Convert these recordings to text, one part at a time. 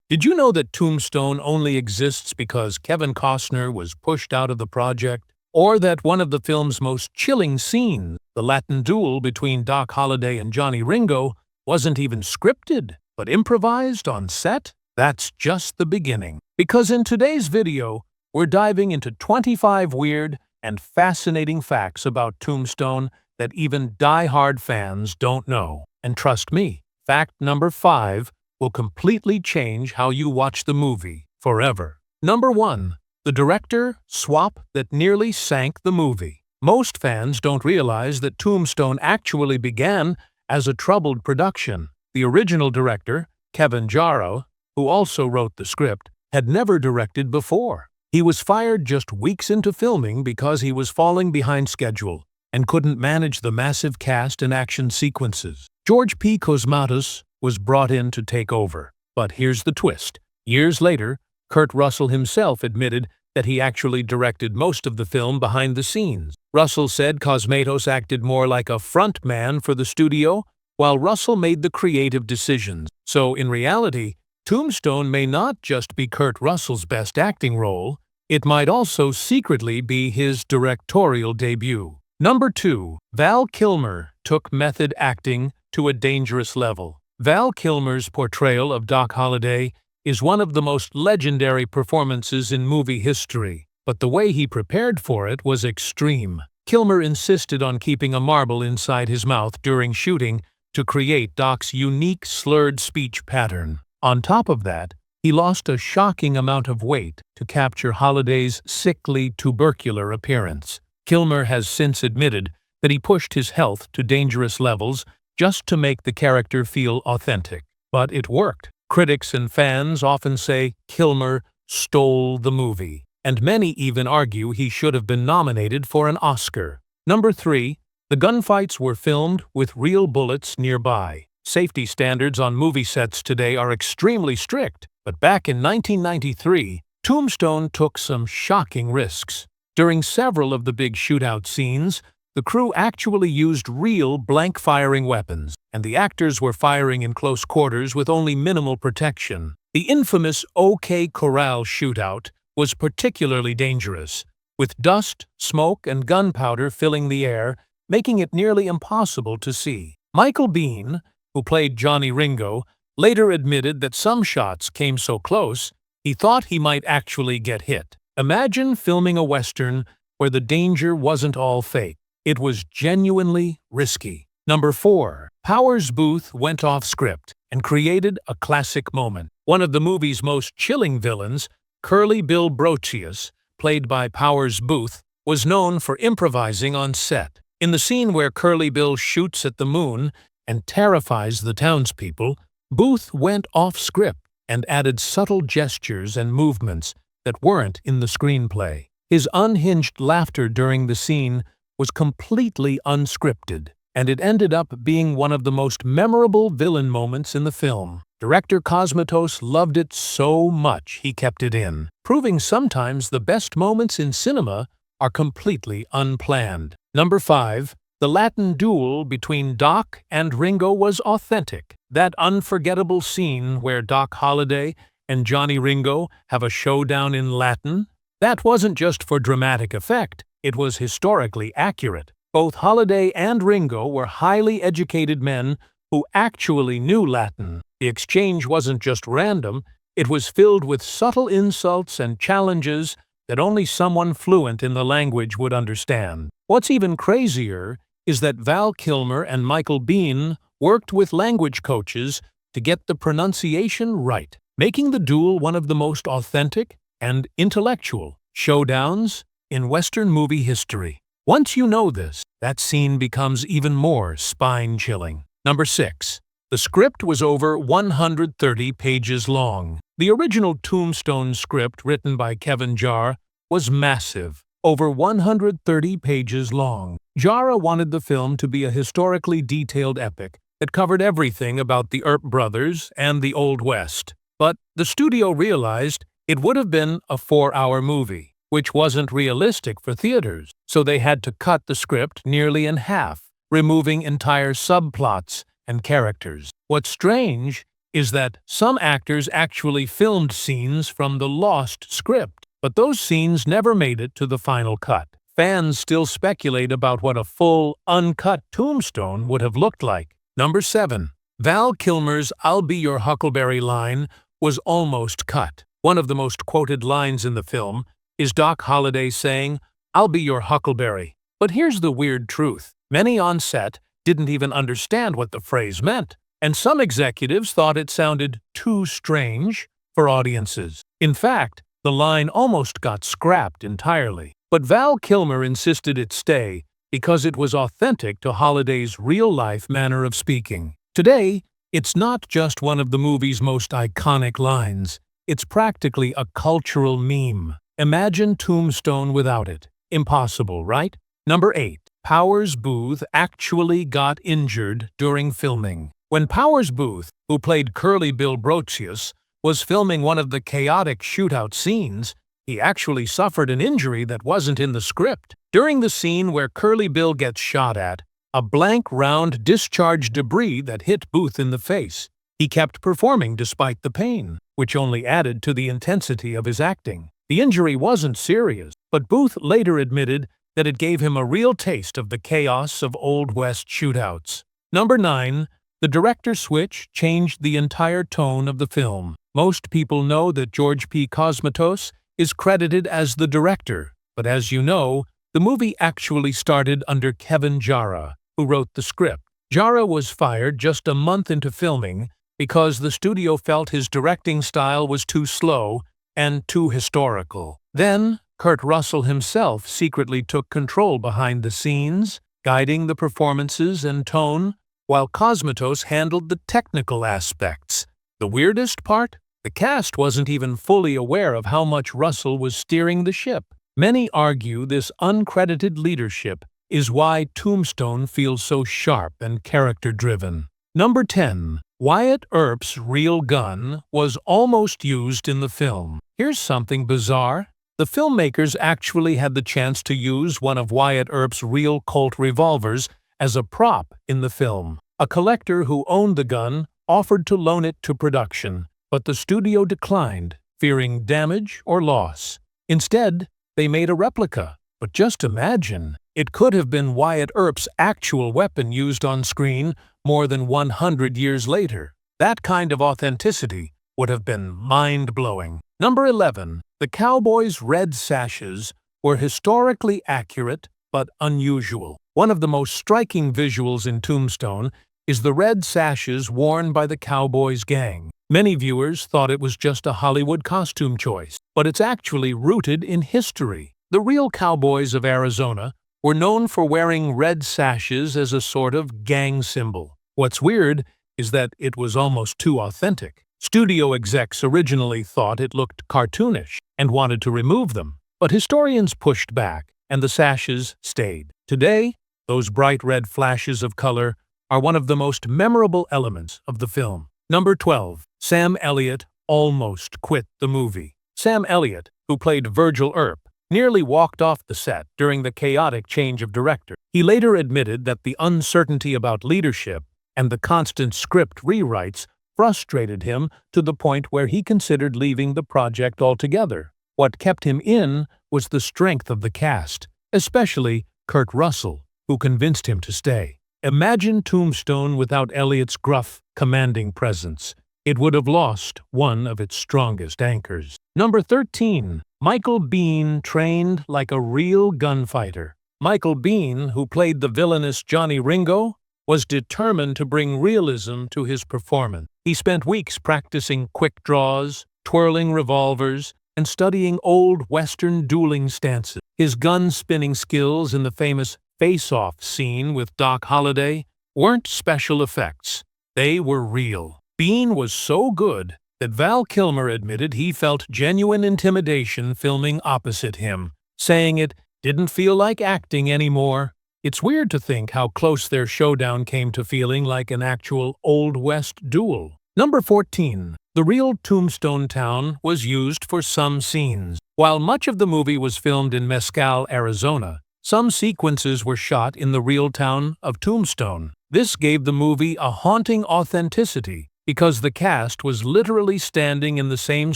Did you know that Tombstone only exists because Kevin Costner was pushed out of the project? Or that one of the film's most chilling scenes, the Latin duel between Doc Holliday and Johnny Ringo, wasn't even scripted, but improvised on set? That's just the beginning. Because in today's video, we're diving into 25 weird and fascinating facts about Tombstone that even die-hard fans don't know. And trust me, fact number 5 will completely change how you watch the movie forever. Number 1. The director swap that nearly sank the movie. Most fans don't realize that Tombstone actually began as a troubled production. The original director, Kevin Costner, who also wrote the script, had never directed before. He was fired just weeks into filming because he was falling behind schedule and couldn't manage the massive cast and action sequences. George P. Cosmatos was brought in to take over. But here's the twist. Years later, Kurt Russell himself admitted that he actually directed most of the film behind the scenes. Russell said Cosmatos acted more like a front man for the studio, while Russell made the creative decisions. So in reality, Tombstone may not just be Kurt Russell's best acting role, it might also secretly be his directorial debut. Number 2. Val Kilmer took method acting to a dangerous level. Val Kilmer's portrayal of Doc Holliday is one of the most legendary performances in movie history, but the way he prepared for it was extreme. Kilmer insisted on keeping a marble inside his mouth during shooting to create Doc's unique slurred speech pattern. On top of that, he lost a shocking amount of weight to capture Holliday's sickly, tubercular appearance. Kilmer has since admitted that he pushed his health to dangerous levels just to make the character feel authentic. But it worked. Critics and fans often say Kilmer stole the movie, and many even argue he should have been nominated for an Oscar. Number 3. The gunfights were filmed with real bullets nearby. Safety standards on movie sets today are extremely strict, but back in 1993, Tombstone took some shocking risks. During several of the big shootout scenes, the crew actually used real blank-firing weapons, and the actors were firing in close quarters with only minimal protection. The infamous OK Corral shootout was particularly dangerous, with dust, smoke, and gunpowder filling the air, making it nearly impossible to see. Michael Biehn, who played Johnny Ringo, later admitted that some shots came so close, he thought he might actually get hit. Imagine filming a Western where the danger wasn't all fake. It was genuinely risky. Number 4. Powers Booth went off script and created a classic moment. One of the movie's most chilling villains, Curly Bill Brocius, played by Powers Booth, was known for improvising on set. In the scene where Curly Bill shoots at the moon and terrifies the townspeople, Booth went off script and added subtle gestures and movements that weren't in the screenplay. His unhinged laughter during the scene was completely unscripted, and it ended up being one of the most memorable villain moments in the film. Director Cosmatos loved it so much he kept it in, proving sometimes the best moments in cinema are completely unplanned. Number 5. The Latin duel between Doc and Ringo was authentic. That unforgettable scene where Doc Holliday and Johnny Ringo have a showdown in Latin, that wasn't just for dramatic effect. It was historically accurate. Both Holliday and Ringo were highly educated men who actually knew Latin. The exchange wasn't just random, it was filled with subtle insults and challenges that only someone fluent in the language would understand. What's even crazier is that Val Kilmer and Michael Biehn worked with language coaches to get the pronunciation right, making the duel one of the most authentic and intellectual showdowns in Western movie history. Once you know this, that scene becomes even more spine-chilling. Number 6. The script was over 130 pages long. The original Tombstone script, written by Kevin Costner, was massive, over 130 pages long. Costner wanted the film to be a historically detailed epic that covered everything about the Earp brothers and the Old West. But the studio realized it would have been a 4-hour movie, which wasn't realistic for theaters, so they had to cut the script nearly in half, removing entire subplots and characters. What's strange is that some actors actually filmed scenes from the lost script, but those scenes never made it to the final cut. Fans still speculate about what a full, uncut Tombstone would have looked like. Number 7. Val Kilmer's "I'll be your Huckleberry" line was almost cut. One of the most quoted lines in the film is Doc Holliday saying, "I'll be your Huckleberry." But here's the weird truth. Many on set didn't even understand what the phrase meant, and some executives thought it sounded too strange for audiences. In fact, the line almost got scrapped entirely. But Val Kilmer insisted it stay because it was authentic to Holliday's real-life manner of speaking. Today, it's not just one of the movie's most iconic lines. It's practically a cultural meme. Imagine Tombstone without it. Impossible, right? Number 8. Powers Booth actually got injured during filming. When Powers Booth, who played Curly Bill Brocius, was filming one of the chaotic shootout scenes, he actually suffered an injury that wasn't in the script. During the scene where Curly Bill gets shot at, a blank round discharged debris that hit Booth in the face. He kept performing despite the pain, which only added to the intensity of his acting. The injury wasn't serious, but Booth later admitted that it gave him a real taste of the chaos of Old West shootouts. Number 9. The director switch changed the entire tone of the film. Most people know that George P. Cosmatos is credited as the director, but as you know, the movie actually started under Kevin Jarrah, who wrote the script. Jarrah was fired just a month into filming because the studio felt his directing style was too slow and too historical. Then, Kurt Russell himself secretly took control behind the scenes, guiding the performances and tone, while Cosmatos handled the technical aspects. The weirdest part? The cast wasn't even fully aware of how much Russell was steering the ship. Many argue this uncredited leadership is why Tombstone feels so sharp and character-driven. Number 10. Wyatt Earp's real gun was almost used in the film. Here's something bizarre. The filmmakers actually had the chance to use one of Wyatt Earp's real Colt revolvers as a prop in the film. A collector who owned the gun offered to loan it to production, but the studio declined, fearing damage or loss. Instead, they made a replica. But just imagine, it could have been Wyatt Earp's actual weapon used on screen more than 100 years later. That kind of authenticity would have been mind-blowing. Number 11. The cowboys' red sashes were historically accurate but unusual. One of the most striking visuals in Tombstone is the red sashes worn by the Cowboys gang. Many viewers thought it was just a Hollywood costume choice, but it's actually rooted in history. The real cowboys of Arizona were known for wearing red sashes as a sort of gang symbol. What's weird is that it was almost too authentic. Studio execs originally thought it looked cartoonish and wanted to remove them, but historians pushed back, and the sashes stayed. Today, those bright red flashes of color are one of the most memorable elements of the film. Number 12. Sam Elliott almost quit the movie. Sam Elliott, who played Virgil Earp, nearly walked off the set during the chaotic change of director. He later admitted that the uncertainty about leadership and the constant script rewrites frustrated him to the point where he considered leaving the project altogether. What kept him in was the strength of the cast, especially Kurt Russell, who convinced him to stay. Imagine Tombstone without Elliott's gruff, commanding presence. It would have lost one of its strongest anchors. Number 13. Michael Biehn trained like a real gunfighter. Michael Biehn, who played the villainous Johnny Ringo, was determined to bring realism to his performance. He spent weeks practicing quick draws, twirling revolvers, and studying old Western dueling stances. His gun-spinning skills in the famous face-off scene with Doc Holliday weren't special effects. They were real. Biehn was so good that Val Kilmer admitted he felt genuine intimidation filming opposite him, saying it didn't feel like acting anymore. It's weird to think how close their showdown came to feeling like an actual Old West duel. Number 14. The real Tombstone town was used for some scenes. While much of the movie was filmed in Mescal, Arizona, some sequences were shot in the real town of Tombstone. This gave the movie a haunting authenticity because the cast was literally standing in the same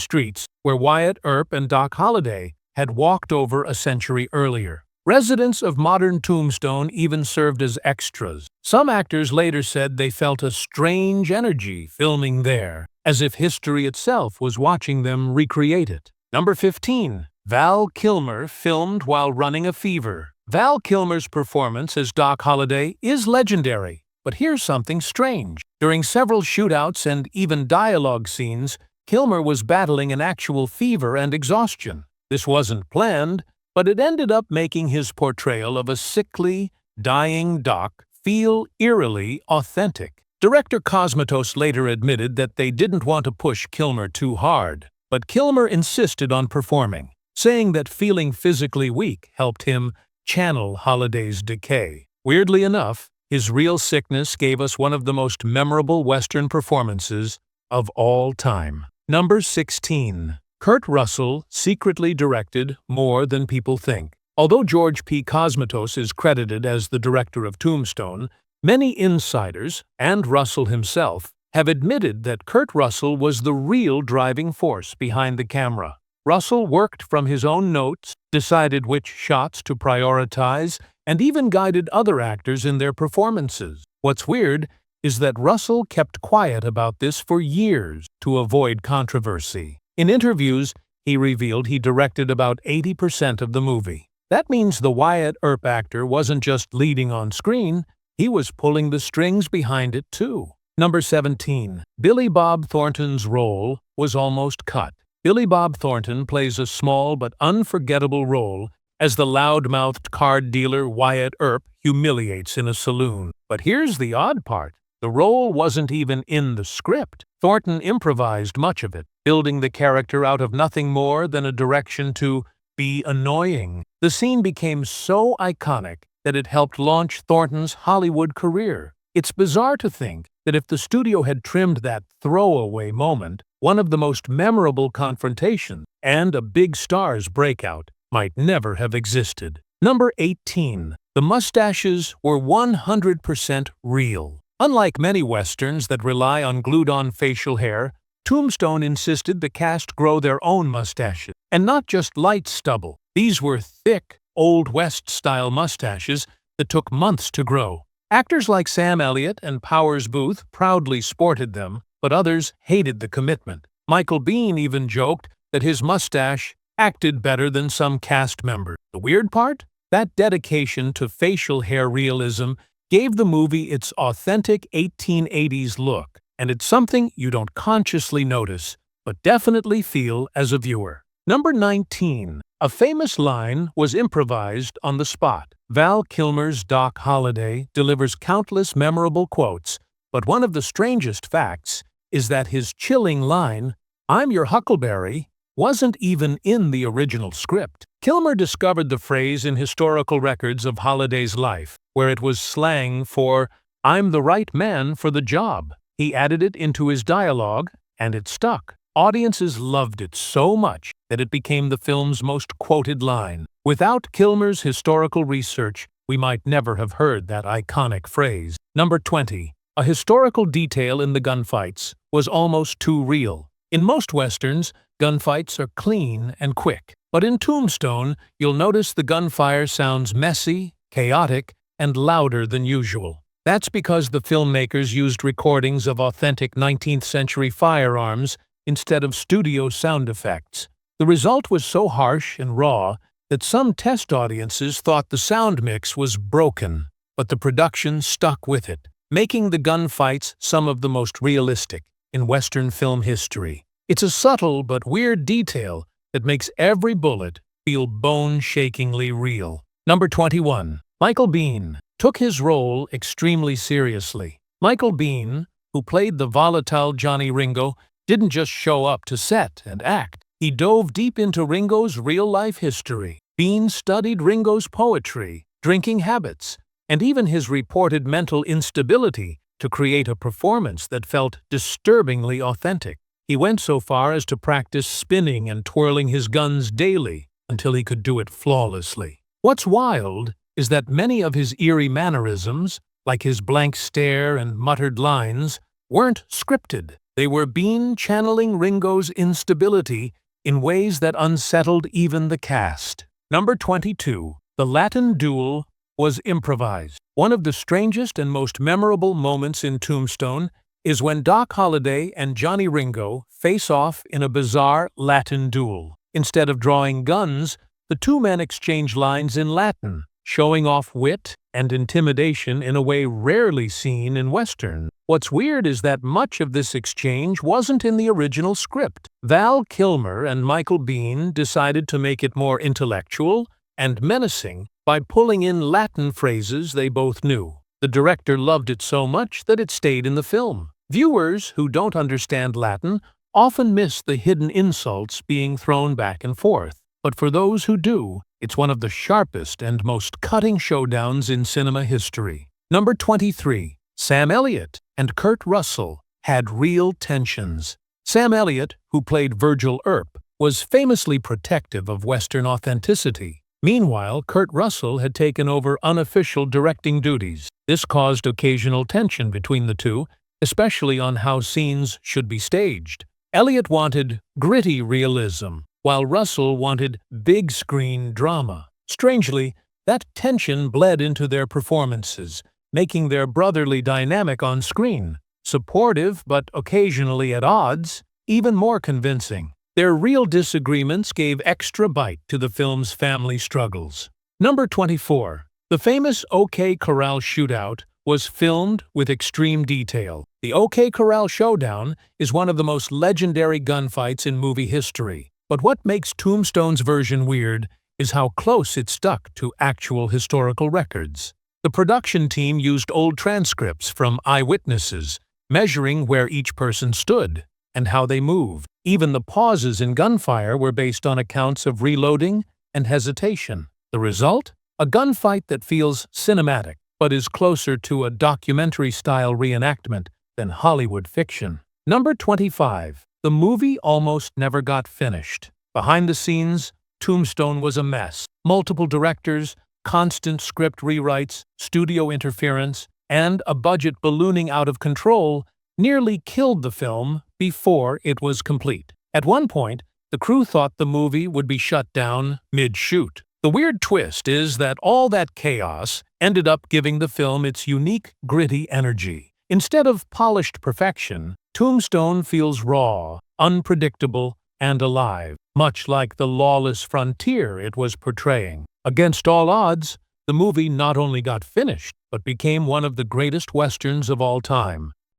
streets where Wyatt Earp and Doc Holliday had walked over a century earlier. Residents of modern Tombstone even served as extras. Some actors later said they felt a strange energy filming there, as if history itself was watching them recreate it. Number 15. Val Kilmer filmed while running a fever. Val Kilmer's performance as Doc Holliday is legendary, but here's something strange. During several shootouts and even dialogue scenes, Kilmer was battling an actual fever and exhaustion. This wasn't planned, but it ended up making his portrayal of a sickly, dying Doc feel eerily authentic. Director Cosmatos later admitted that they didn't want to push Kilmer too hard, but Kilmer insisted on performing, saying that feeling physically weak helped him channel Holliday's decay. Weirdly enough, his real sickness gave us one of the most memorable Western performances of all time. Number 16. Kurt Russell secretly directed more than people think. Although George P. Cosmatos is credited as the director of Tombstone, many insiders, and Russell himself, have admitted that Kurt Russell was the real driving force behind the camera. Russell worked from his own notes, decided which shots to prioritize, and even guided other actors in their performances. What's weird is that Russell kept quiet about this for years to avoid controversy. In interviews, he revealed he directed about 80% of the movie. That means the Wyatt Earp actor wasn't just leading on screen, he was pulling the strings behind it too. Number 17. Billy Bob Thornton's role was almost cut. Billy Bob Thornton plays a small but unforgettable role as the loud-mouthed card dealer Wyatt Earp humiliates in a saloon. But here's the odd part. The role wasn't even in the script. Thornton improvised much of it, building the character out of nothing more than a direction to be annoying. The scene became so iconic that it helped launch Thornton's Hollywood career. It's bizarre to think that if the studio had trimmed that throwaway moment, one of the most memorable confrontations and a big star's breakout might never have existed. Number 18. The mustaches were 100% real. Unlike many westerns that rely on glued-on facial hair, Tombstone insisted the cast grow their own mustaches, and not just light stubble. These were thick, Old West-style mustaches that took months to grow. Actors like Sam Elliott and Powers Booth proudly sported them, but others hated the commitment. Michael Biehn even joked that his mustache acted better than some cast members. The weird part? That dedication to facial hair realism gave the movie its authentic 1880s look, and it's something you don't consciously notice, but definitely feel as a viewer. Number 19. A famous line was improvised on the spot. Val Kilmer's Doc Holliday delivers countless memorable quotes, but one of the strangest facts is that his chilling line, "I'm your huckleberry," wasn't even in the original script. Kilmer discovered the phrase in historical records of Holliday's life, where it was slang for, "I'm the right man for the job." He added it into his dialogue, and it stuck. Audiences loved it so much that it became the film's most quoted line. Without Kilmer's historical research, we might never have heard that iconic phrase. Number 20. A historical detail in the gunfights was almost too real. In most westerns, gunfights are clean and quick. But in Tombstone, you'll notice the gunfire sounds messy, chaotic, and louder than usual. That's because the filmmakers used recordings of authentic 19th-century firearms instead of studio sound effects. The result was so harsh and raw that some test audiences thought the sound mix was broken, but the production stuck with it, making the gunfights some of the most realistic in Western film history. It's a subtle but weird detail that makes every bullet feel bone-shakingly real. Number 21. Michael Biehn took his role extremely seriously. Michael Biehn, who played the volatile Johnny Ringo, didn't just show up to set and act. He dove deep into Ringo's real-life history. Biehn studied Ringo's poetry, drinking habits, and even his reported mental instability to create a performance that felt disturbingly authentic. He went so far as to practice spinning and twirling his guns daily until he could do it flawlessly. What's wild is that many of his eerie mannerisms, like his blank stare and muttered lines, weren't scripted. They were Bean channeling Ringo's instability in ways that unsettled even the cast. Number 22. The Latin duel was improvised. One of the strangest and most memorable moments in Tombstone is when Doc Holliday and Johnny Ringo face off in a bizarre Latin duel. Instead of drawing guns, the two men exchange lines in Latin, showing off wit and intimidation in a way rarely seen in Western. What's weird is that much of this exchange wasn't in the original script. Val Kilmer and Michael Biehn decided to make it more intellectual and menacing by pulling in Latin phrases they both knew. The director loved it so much that it stayed in the film. Viewers who don't understand Latin often miss the hidden insults being thrown back and forth. But for those who do, it's one of the sharpest and most cutting showdowns in cinema history. Number 23. Sam Elliott and Kurt Russell had real tensions. Sam Elliott, who played Virgil Earp, was famously protective of Western authenticity. Meanwhile, Kurt Russell had taken over unofficial directing duties. This caused occasional tension between the two, especially on how scenes should be staged. Elliott wanted gritty realism, while Russell wanted big-screen drama. Strangely, that tension bled into their performances, making their brotherly dynamic on screen, supportive but occasionally at odds, even more convincing. Their real disagreements gave extra bite to the film's family struggles. Number 24. The famous OK Corral shootout was filmed with extreme detail. The OK Corral showdown is one of the most legendary gunfights in movie history. But what makes Tombstone's version weird is how close it stuck to actual historical records. The production team used old transcripts from eyewitnesses, measuring where each person stood and how they moved. Even the pauses in gunfire were based on accounts of reloading and hesitation. The result? A gunfight that feels cinematic, but is closer to a documentary-style reenactment than Hollywood fiction. Number 25. The movie almost never got finished. Behind the scenes, Tombstone was a mess. Multiple directors, constant script rewrites, studio interference, and a budget ballooning out of control nearly killed the film before it was complete. At one point, the crew thought the movie would be shut down mid-shoot. The weird twist is that all that chaos ended up giving the film its unique, gritty energy. Instead of polished perfection, Tombstone feels raw, unpredictable, and alive, much like the lawless frontier it was portraying. Against all odds, the movie not only got finished, but became one of the greatest westerns of all time.